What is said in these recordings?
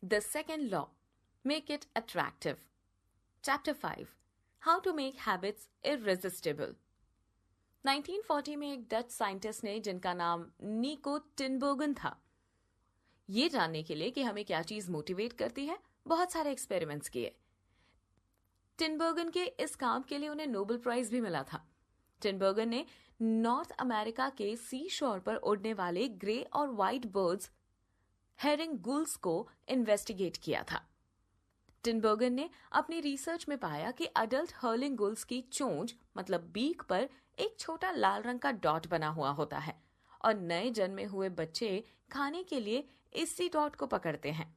The second law, make it attractive. Chapter 5, How to make habits irresistible. 1940 में एक Dutch scientist ने, जिनका नाम निको टिनबर्गन था, ये जानने के लिए कि हमें क्या चीज मोटिवेट करती है, बहुत सारे एक्सपेरिमेंट्स किए। टिनबर्गन के इस काम के लिए उन्हें नोबेल प्राइज भी मिला था। टिनबर्गन ने नॉर्थ अमेरिका के सी शोर पर उड़ने वाले ग्रे और व्हाइट बर्ड्स हेरिंग गुल्स को इन्वेस्टिगेट किया था। टिनबर्गन ने अपनी रिसर्च में पाया कि अडल्ट हर्लिंग गुल्स की चोंच मतलब बीक पर एक छोटा लाल रंग का डॉट बना हुआ होता है और नए जन्मे हुए बच्चे खाने के लिए इसी डॉट को पकड़ते हैं।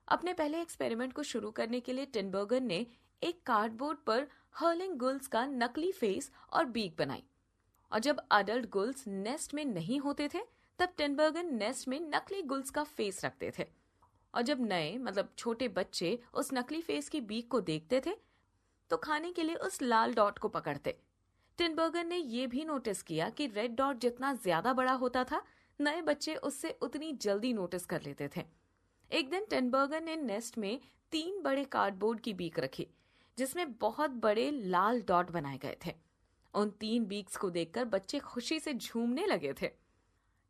अपने पहले एक्सपेरिमेंट को शुरू करने के लिए टिनबर्गन ने एक कार्डबोर्ड पर हर्लिंग गुल्स का नकली फेस और बीक बनाई, और जब अडल्ट गुल्स नेस्ट में नहीं होते थे तब टिनबर्गन नेस्ट में नकली गुल्स का फेस रखते थे, और जब नए मतलब छोटे बच्चे उस नकली फेस की बीक को देखते थे तो खाने के लिए उस लाल डॉट को पकड़ते। टिनबर्गन ने यह भी नोटिस किया कि रेड डॉट जितना ज्यादा बड़ा होता था, नए बच्चे उससे उतनी जल्दी नोटिस कर लेते थे। एक दिन टिनबर्गन ने नेस्ट में 3 बड़े कार्डबोर्ड की बीक रखी जिसमें बहुत बड़े लाल डॉट बनाए गए थे। उन 3 बीक्स को देखकर बच्चे खुशी से झूमने लगे थे।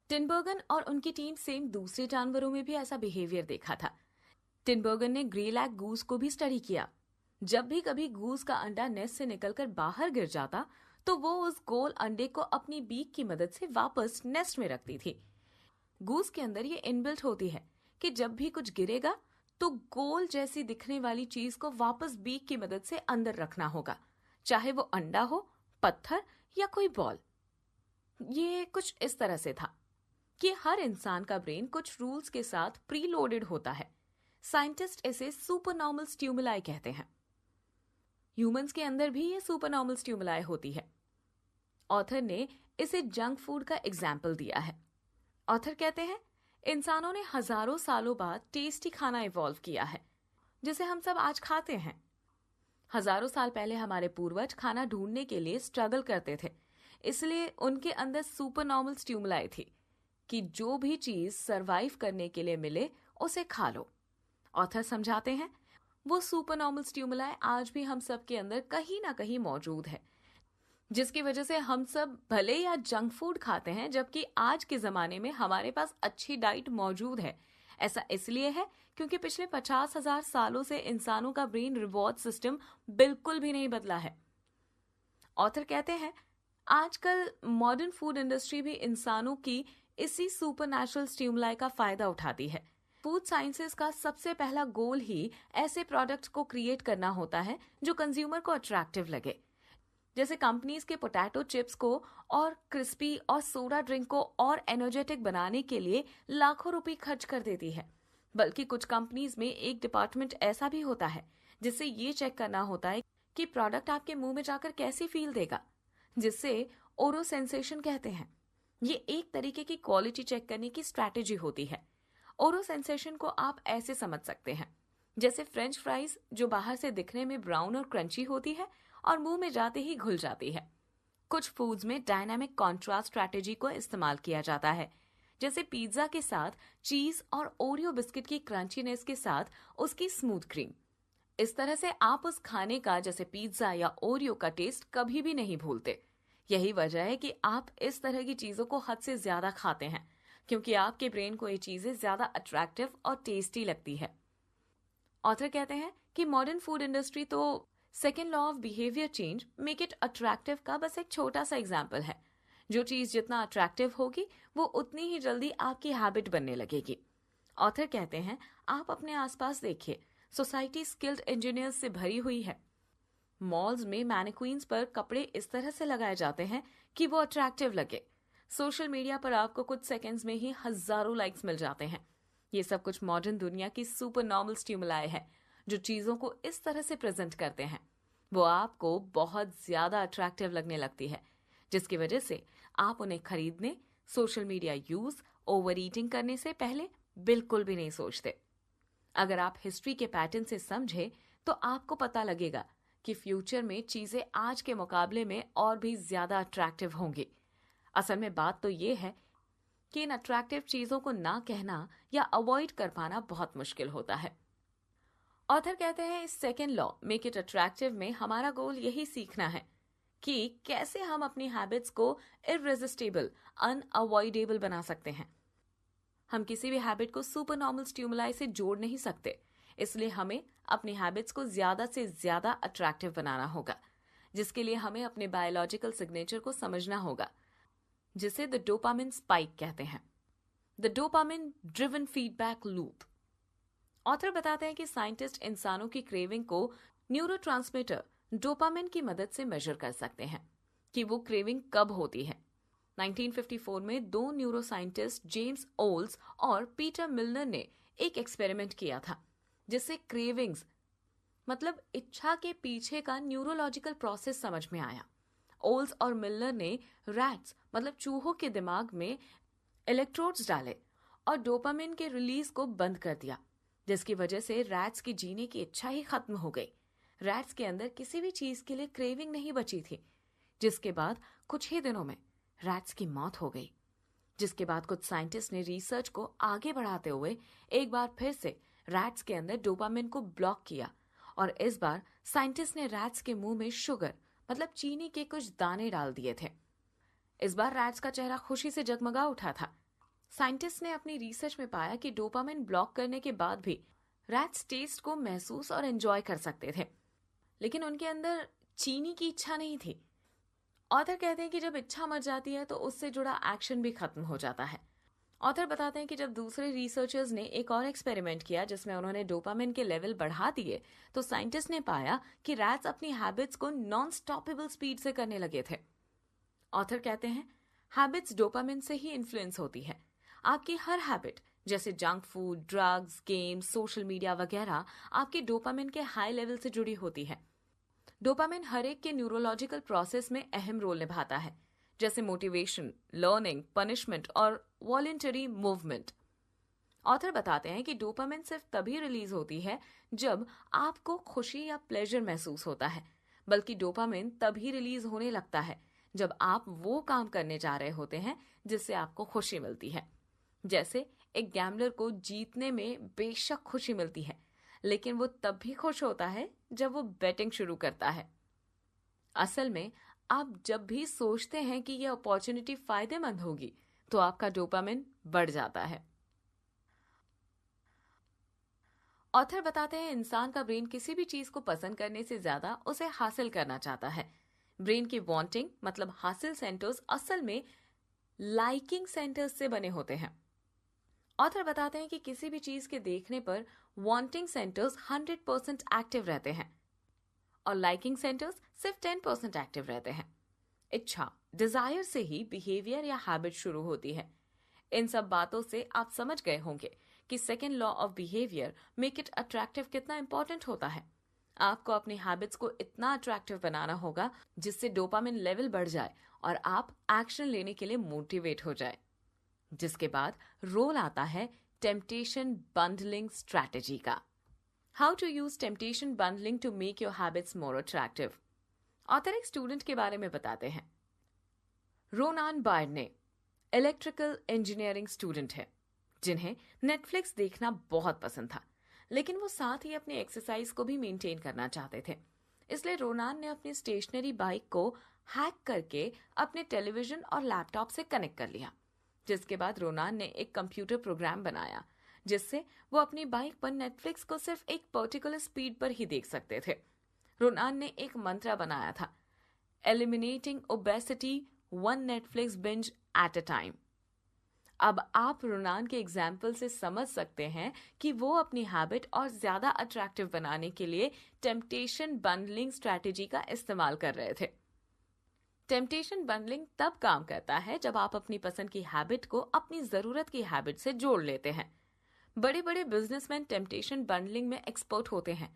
टिनबर्गन और उनकी टीम सेम दूसरे जानवरों में भी ऐसा बिहेवियर देखा था। टिनबर्गन ने ग्रेलैक गूस को भी स्टडी किया। जब भी कभी गूस का अंडा नेस्ट से निकलकर बाहर गिर जाता तो वो उस गोल अंडे को अपनी बीक की मदद से वापस नेस्ट में रखती थी। गूस के अंदर ये इनबिल्ट होती है कि जब भी कुछ गिरेगा तो गोल जैसी दिखने वाली चीज को वापस बीक की मदद से अंदर रखना होगा, चाहे वो अंडा हो, पत्थर या कोई बॉल। ये कुछ इस तरह से था कि हर इंसान का ब्रेन कुछ रूल्स के साथ प्रीलोडेड होता है। साइंटिस्ट इसे सुपरनॉर्मल स्टिमुलाई कहते हैं। ह्यूमंस के अंदर भी ये सुपरनॉर्मल स्टिमुलाई होती है। ऑथर ने इसे जंक फूड का एग्जाम्पल दिया है। ऑथर कहते हैं, इंसानों ने हजारों सालों बाद टेस्टी खाना इवॉल्व किया है जिसे हम सब आज खाते हैं। हजारों साल पहले हमारे पूर्वज खाना ढूंढने के लिए स्ट्रगल करते थे, इसलिए उनके अंदर सुपरनॉर्मल स्टिमुलाई थी कि जो भी चीज सरवाइव करने के लिए मिले उसे खा लो। ऑथर समझाते हैं, वो सुपरनॉर्मल स्टिमुलाई आज भी हम सब के अंदर कहीं ना कहीं मौजूद है, जिसकी वजह से हम सब भले या जंक फूड खाते हैं, जबकि आज के जमाने में हमारे पास अच्छी डाइट मौजूद है। ऐसा इसलिए है क्योंकि पिछले 50,000 सालों से इंसानों का ब्रेन रिवॉर्ड सिस्टम बिल्कुल भी नहीं बदला है। ऑथर कहते हैं, आजकल मॉडर्न फूड इंडस्ट्री भी इंसानों की इसी सुपरनैचुरल स्टिमुलाई का फायदा उठाती है। फूड साइंसेस का सबसे पहला गोल ही ऐसे प्रोडक्ट्स को क्रिएट करना होता है जो कंज्यूमर को अट्रैक्टिव लगे। जैसे कंपनीज के पोटैटो चिप्स को और क्रिस्पी और सोडा ड्रिंक को और एनर्जेटिक बनाने के लिए लाखों रुपए खर्च कर देती है। बल्कि कुछ कंपनीज में एक डिपार्टमेंट ऐसा भी होता है जिससे ये चेक करना होता है कि प्रोडक्ट आपके मुंह में जाकर कैसी फील देगा, जिससे ओरो सेंसेशन कहते हैं। ये एक तरीके की क्वालिटी चेक करने की स्ट्रैटेजी होती है। ओरो सेंसेशन को आप ऐसे समझ सकते हैं जैसे फ्रेंच फ्राइज जो बाहर से दिखने में ब्राउन और क्रंची होती है और मुंह में जाते ही घुल जाती है। कुछ फूड्स में डायनामिक कॉन्ट्रास्ट स्ट्रैटेजी को इस्तेमाल किया जाता है, जैसे पिज्जा के साथ चीज और ओरियो बिस्किट की क्रंचीनेस के साथ उसकी स्मूथ क्रीम। इस तरह से आप उस खाने का, जैसे पिज्जा या ओरियो का टेस्ट कभी भी नहीं भूलते। यही वजह है कि आप इस तरह की चीजों को हद से ज्यादा खाते हैं, क्योंकि आपके ब्रेन को ये चीजें ज्यादा अट्रैक्टिव और टेस्टी लगती है। ऑथर कहते हैं कि मॉडर्न फूड इंडस्ट्री तो second law of behaviour change, make it attractive का बस एक छोटा सा एग्जाम्पल है। जो चीज जितना अट्रैक्टिव होगी वो उतनी ही जल्दी आपकी हैबिट बनने लगेगी। ऑथर कहते हैं, आप अपने आसपास देखिए, सोसाइटी स्किल्ड इंजीनियर्स से भरी हुई है। मॉल्स में मैनिक्वीन्स पर कपड़े इस तरह से लगाए जाते हैं कि वो अट्रैक्टिव लगे। सोशल मीडिया पर आपको कुछ सेकंड्स में ही हजारों लाइक्स मिल जाते हैं। ये सब कुछ मॉडर्न दुनिया की सुपर नॉर्मल स्टिमुलाई है जो चीजों को इस तरह से प्रेजेंट करते हैं वो आपको बहुत ज्यादा अट्रैक्टिव लगने लगती है, जिसकी वजह से आप उन्हें खरीदने, social media use, over eating करने से पहले बिल्कुल भी नहीं सोचते। अगर आप हिस्ट्री के पैटर्न से समझे तो आपको पता लगेगा कि फ्यूचर में चीजें आज के मुकाबले में और भी ज्यादा अट्रैक्टिव होंगी। असल में बात तो ये है कि इन अट्रैक्टिव चीजों को ना कहना या अवॉइड कर पाना बहुत मुश्किल होता है। ऑथर कहते हैं इस second law make it attractive में हमारा गोल यही सीखना है कि कैसे हम अपनी हैबिट्स को इररेजिस्टेबल, अनअवॉइडेबल बना सकते हैं। हम किसी भी हैबिट को सुपर नॉर्मल स्टिमुलाई से जोड़ नहीं सकते, इसलिए हमें अपनी हैबिट्स को ज्यादा से ज्यादा अट्रैक्टिव बनाना होगा, जिसके लिए हमें अपने बायोलॉजिकल सिग्नेचर को समझना होगा, जिसे द डोपामिन स्पाइक कहते हैं, the dopamine driven feedback loop. Author बताते हैं कि साइंटिस्ट इंसानों की क्रेविंग को न्यूरोट्रांसमीटर डोपामिन की मदद से मेजर कर सकते हैं कि वो क्रेविंग कब होती है। 1954 में दो न्यूरो साइंटिस्ट जेम्स ओल्स और पीटर मिलनर ने एक एक्सपेरिमेंट किया था, जिससे क्रेविंग्स मतलब इच्छा के पीछे का न्यूरोलॉजिकल प्रोसेस समझ में आया। ओल्स और मिलनर ने रैट्स मतलब चूहों के दिमाग में इलेक्ट्रोड्स डाले और डोपामिन के रिलीज को बंद कर दिया, जिसकी वजह से रैट्स की जीने की इच्छा ही खत्म हो गई। रैट्स के अंदर किसी भी चीज के लिए क्रेविंग नहीं बची थी, जिसके बाद कुछ ही दिनों में रैट्स की मौत हो गई। जिसके बाद कुछ साइंटिस्ट ने रिसर्च को आगे बढ़ाते हुए एक बार फिर से रैट्स के अंदर डोपामिन को ब्लॉक किया और इस बार साइंटिस्ट ने रैट्स के मुंह में शुगर मतलब चीनी के कुछ दाने डाल दिए थे। इस बार रैट्स का चेहरा खुशी से जगमगा उठा था। साइंटिस्ट ने अपनी रिसर्च में पाया कि डोपामिन ब्लॉक करने के बाद भी रैट्स टेस्ट को महसूस और एंजॉय कर सकते थे, लेकिन उनके अंदर चीनी की इच्छा नहीं थी। ऑथर कहते हैं कि जब इच्छा मर जाती है तो उससे जुड़ा एक्शन भी खत्म हो जाता है। ऑथर बताते हैं कि जब दूसरे रिसर्चर्स ने एक और एक्सपेरिमेंट किया जिसमें उन्होंने डोपामिन के लेवल बढ़ा दिए, तो साइंटिस्ट ने पाया कि रैट्स अपनी हैबिट्स को नॉन स्टॉपेबल स्पीड से करने लगे थे। ऑथर कहते हैं हैबिट्स डोपामिन से ही इन्फ्लुएंस होती है। आपकी हर हैबिट जैसे junk food, drugs, games, social media वगैरह आपके डोपामिन के हाई लेवल से जुड़ी होती है। डोपामिन हर एक के न्यूरोलॉजिकल प्रोसेस में अहम रोल निभाता है, जैसे मोटिवेशन, लर्निंग, पनिशमेंट और वॉलंटरी मूवमेंट। ऑथर बताते हैं कि डोपामिन सिर्फ तभी रिलीज होती है जब आपको खुशी या प्लेजर महसूस होता है, बल्कि डोपामिन तभी रिलीज होने लगता है जब आप वो काम करने जा रहे होते हैं जिससे आपको खुशी मिलती है। जैसे एक गैम्बलर को जीतने में बेशक खुशी मिलती है, लेकिन वो तब भी खुश होता है जब वो बेटिंग शुरू करता है। असल में आप जब भी सोचते हैं कि यह अपॉर्चुनिटी फायदेमंद होगी, तो आपका डोपामिन बढ़ जाता है। ऑथर बताते हैं इंसान का ब्रेन किसी भी चीज को पसंद करने से ज्यादा उसे हासिल करना चाहता है। ब्रेन के वांटिंग मतलब हासिल सेंटर्स असल में लाइकिंग सेंटर्स से बने होते हैं। ऑथर बताते हैं कि किसी भी चीज के देखने पर वांटिंग सेंटर्स 100% एक्टिव रहते हैं और लाइकिंग सेंटर्स सिर्फ 10% एक्टिव रहते हैं। इच्छा, डिजायर से ही बिहेवियर या हैबिट शुरू होती है। इन सब बातों से आप समझ गए होंगे कि second law of behaviour make it attractive कितना इंपॉर्टेंट होता है। आपको अपनी हैबिट्स को इतना अट्रैक्टिव बनाना होगा जिससे डोपामिन लेवल बढ़ जाए और आप एक्शन लेने के लिए मोटिवेट हो जाए। जिसके बाद रोल आता है टेम्पटेशन बंडलिंग स्ट्रैटेजी का। How to use temptation bundling to make your habits more attractive. Author एक स्टूडेंट के बारे में बताते हैं। Ronan Byrne electrical engineering student है जिन्हें नेटफ्लिक्स देखना बहुत पसंद था, लेकिन वो साथ ही अपनी एक्सरसाइज को भी मेंटेन करना चाहते थे। इसलिए रोनान ने अपनी स्टेशनरी बाइक को हैक करके अपने टेलीविजन और लैपटॉप से कनेक्ट कर लिया, जिसके बाद रोनान ने एक कंप्यूटर प्रोग्राम बनाया जिससे वो अपनी बाइक पर नेटफ्लिक्स को सिर्फ एक पर्टिकुलर स्पीड पर ही देख सकते थे। रोनान ने एक मंत्र बनाया था, eliminating obesity one Netflix binge at a time. अब आप रोनान के एग्जाम्पल से समझ सकते हैं कि वो अपनी हैबिट और ज्यादा अट्रैक्टिव बनाने के लिए टेम्पटेशन बंडलिंग स्ट्रैटेजी का इस्तेमाल कर रहे थे। टेम्पटेशन बंडलिंग तब काम करता है जब आप अपनी पसंद की हैबिट को अपनी जरूरत की हैबिट से जोड़ लेते हैं। बड़े बड़े बिजनेसमैन टेम्पटेशन बंडलिंग में एक्सपर्ट होते हैं।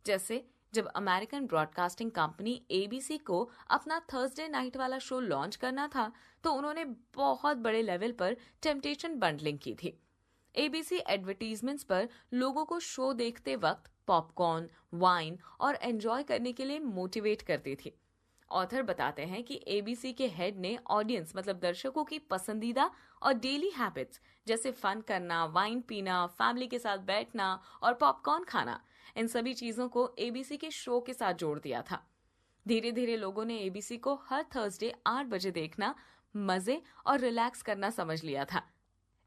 जैसे जब अमेरिकन ब्रॉडकास्टिंग कंपनी एबीसी को अपना थर्सडे नाइट वाला शो लॉन्च करना था, तो उन्होंने बहुत बड़े लेवल पर टेम्पटेशन बंडलिंग की थी। एबीसी एडवर्टीजमेंट्स पर लोगों को शो देखते वक्त पॉपकॉर्न, वाइन और एंजॉय करने के लिए मोटिवेट करती थी। ऑथर बताते हैं कि एबीसी के हेड ने ऑडियंस मतलब दर्शकों की पसंदीदा और डेली हैबिट्स जैसे फन करना, वाइन पीना, फैमिली के साथ बैठना और पॉपकॉर्न खाना, इन सभी चीजों को एबीसी के शो के साथ जोड़ दिया था। धीरे धीरे लोगों ने एबीसी को हर थर्सडे 8 बजे देखना मजे और रिलैक्स करना समझ लिया था।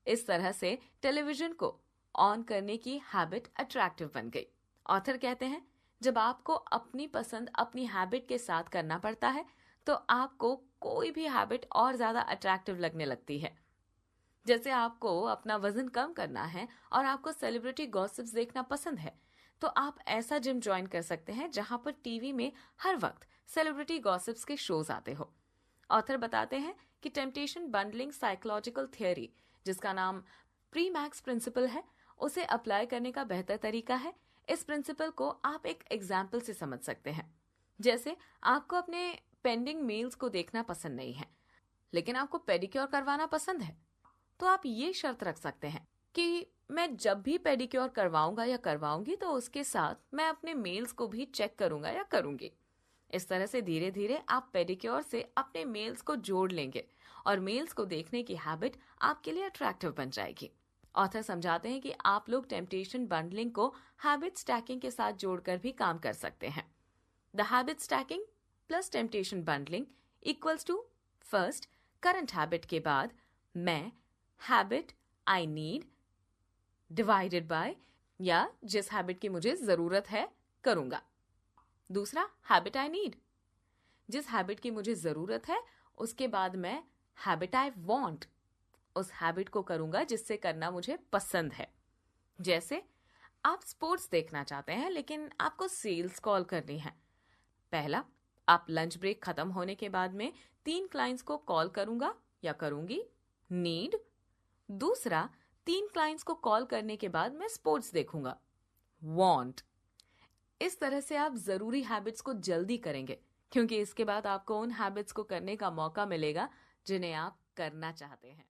इस तरह से टेलीविजन को ऑन करने की हैबिट अट्रैक्टिव बन गई। ऑथर कहते हैं, जब आपको अपनी पसंद अपनी हैबिट के साथ करना पड़ता है तो आपको कोई भी हैबिट और ज्यादा अट्रैक्टिव लगने लगती है। जैसे आपको अपना वजन कम करना है और आपको सेलिब्रिटी गॉसिप्स देखना पसंद है, तो आप ऐसा जिम ज्वाइन कर सकते हैं जहां पर टीवी में हर वक्त सेलिब्रिटी गॉसिप्स के शोज आते हो। ऑथर बताते हैं कि टेम्पटेशन बंडलिंग साइकोलॉजिकल थियोरी, जिसका नाम प्री मैक्स प्रिंसिपल है, उसे अप्लाई करने का बेहतर तरीका है। इस प्रिंसिपल को आप एक एग्जाम्पल से समझ सकते हैं। जैसे आपको अपने पेंडिंग मेल्स को देखना पसंद नहीं है, लेकिन आपको पेडिक्योर करवाना पसंद है, तो आप ये शर्त रख सकते हैं कि मैं जब भी पेडिक्योर करवाऊंगा या करवाऊंगी तो उसके साथ मैं अपने मेल्स को भी चेक करूंगा या करूंगी। इस तरह से धीरे धीरे आप पेडिक्योर से अपने मेल्स को जोड़ लेंगे और मेल्स को देखने की हैबिट आपके लिए अट्रैक्टिव बन जाएगी। ऑथर समझाते हैं कि आप लोग टेम्पटेशन बंडलिंग को हैबिट स्टैकिंग के साथ जोड़कर भी काम कर सकते हैं। The habit stacking plus temptation bundling equals to first current habit के बाद मैं habit I need divided by या जिस हैबिट की मुझे जरूरत है करूंगा। दूसरा हैबिट आई नीड, जिस हैबिट की मुझे जरूरत है उसके बाद मैं हैबिट आई वांट, उस हैबिट को करूंगा जिससे करना मुझे पसंद है। जैसे आप स्पोर्ट्स देखना चाहते हैं लेकिन आपको सेल्स कॉल करनी है। पहला, आप लंच ब्रेक खत्म होने के बाद में 3 क्लाइंट्स को कॉल करूंगा या करूंगी, नीड। दूसरा, 3 क्लाइंट्स को कॉल करने के बाद मैं स्पोर्ट्स देखूंगा, वांट। इस तरह से आप जरूरी हैबिट्स को जल्दी करेंगे, क्योंकि इसके बाद आपको उन हैबिट्स को करने का मौका मिलेगा जिन्हें आप करना चाहते हैं।